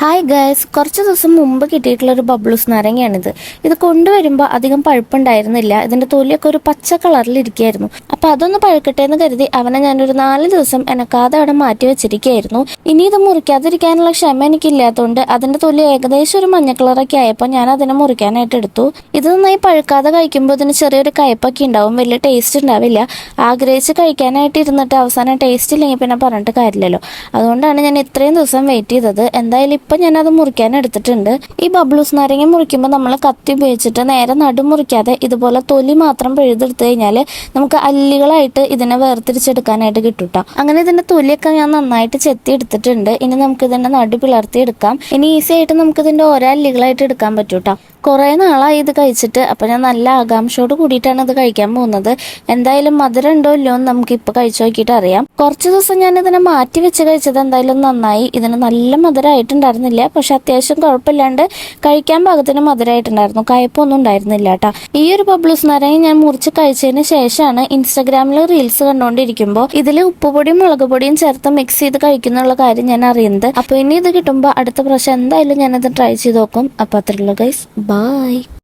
Hi guys, കുറച്ച് ദിവസം മുമ്പ് കിട്ടിയിട്ടുള്ള ഒരു ബബ്ലൂസ് നാരങ്ങയാണിത്. ഇത് കൊണ്ടുവരുമ്പോൾ അധികം പഴുപ്പുണ്ടായിരുന്നില്ല. ഇതിന്റെ തൊലിയൊക്കെ ഒരു പച്ച കളറിൽ ഇരിക്കുകയായിരുന്നു. അപ്പൊ അതൊന്ന് പഴുക്കട്ടെ എന്ന് കരുതി അവനെ ഞാനൊരു 4 ദിവസം എനക്കാതെ അവിടെ മാറ്റി വെച്ചിരിക്കുകയായിരുന്നു. ഇനി ഇത് മുറിക്കാതിരിക്കാനുള്ള ക്ഷമ എനിക്കില്ലാത്തതുകൊണ്ട് അതിന്റെ തൊലി ഏകദേശം ഒരു മഞ്ഞ കളറൊക്കെ ആയപ്പോൾ ഞാൻ അതിനെ മുറിക്കാനായിട്ട് എടുത്തു. ഇത് നന്നായി പഴുക്കാതെ കഴിക്കുമ്പോൾ ഇതിന് ചെറിയൊരു കയ്പൊക്കെ ഉണ്ടാവും, വലിയ ടേസ്റ്റ് ഉണ്ടാവില്ല. ആഗ്രഹിച്ച് കഴിക്കാനായിട്ട് ഇരുന്നിട്ട് അവസാനം ടേസ്റ്റ് ഇല്ലെങ്കിൽ പിന്നെ പറഞ്ഞിട്ട് കാര്യമില്ലല്ലോ. അതുകൊണ്ടാണ് ഞാൻ ഇത്രയും ദിവസം വെയിറ്റ് ചെയ്തത്. എന്തായാലും ഇപ്പം ഞാനത് മുറിക്കാൻ എടുത്തിട്ടുണ്ട്. ഈ ബബ്ലൂസ് നാരങ്ങ മുറിക്കുമ്പോൾ നമ്മൾ കത്തി ഉപയോഗിച്ചിട്ട് നേരെ നടു മുറിക്കാതെ ഇതുപോലെ തൊലി മാത്രം പിഴുതെടുത്തു കഴിഞ്ഞാൽ നമുക്ക് അല്ലികളായിട്ട് ഇതിനെ വേർതിരിച്ചെടുക്കാനായിട്ട് കിട്ടൂട്ടോ. അങ്ങനെ ഇതിന്റെ തൊലിയൊക്കെ ഞാൻ നന്നായിട്ട് ചെത്തി എടുത്തിട്ടുണ്ട്. ഇനി നമുക്ക് ഇതിന്റെ നടു പിളർത്തി എടുക്കാം. ഇനി ഈസി ആയിട്ട് നമുക്ക് ഇതിന്റെ ഓരോ അല്ലികളായിട്ട് എടുക്കാൻ പറ്റൂട്ടോ. കുറേ നാളായി ഇത് കഴിച്ചിട്ട്. അപ്പം ഞാൻ നല്ല ആകാംക്ഷയോട് കൂടിയിട്ടാണ് ഇത് കഴിക്കാൻ പോകുന്നത്. എന്തായാലും മധുരം ഉണ്ടോ ഇല്ലയോ എന്ന് നമുക്ക് ഇപ്പൊ കഴിച്ചു നോക്കിയിട്ട് അറിയാം. കുറച്ച് ദിവസം ഞാൻ ഇതിനെ മാറ്റി വെച്ച് കഴിച്ചത് എന്തായാലും നന്നായി. ഇതിന് നല്ല മധുരമായിട്ടുണ്ടായിരുന്നില്ല, പക്ഷെ അത്യാവശ്യം കുഴപ്പമില്ലാണ്ട് കഴിക്കാൻ പാകത്തിന് മധുരമായിട്ടുണ്ടായിരുന്നു. കയ്പൊന്നും ഉണ്ടായിരുന്നില്ല കേട്ടോ. ഈ ഒരു ബബ്ലൂസ് നാരങ്ങ ഞാൻ മുറിച്ച് കഴിച്ചതിന് ശേഷമാണ് ഇൻസ്റ്റാഗ്രാമിൽ റീൽസ് കണ്ടുകൊണ്ടിരിക്കുമ്പോൾ ഇതിൽ ഉപ്പുപൊടിയും മുളക് പൊടിയും ചേർത്ത് മിക്സ് ചെയ്ത് കഴിക്കുന്നുള്ള കാര്യം ഞാൻ അറിയുന്നത്. അപ്പൊ ഇനി ഇത് കിട്ടുമ്പോൾ അടുത്ത പ്രാവശ്യം എന്തായാലും ഞാനത് ട്രൈ ചെയ്ത് നോക്കും. അപ്പൊ അത്രയുള്ളൂ ഗൈസ്. Bye.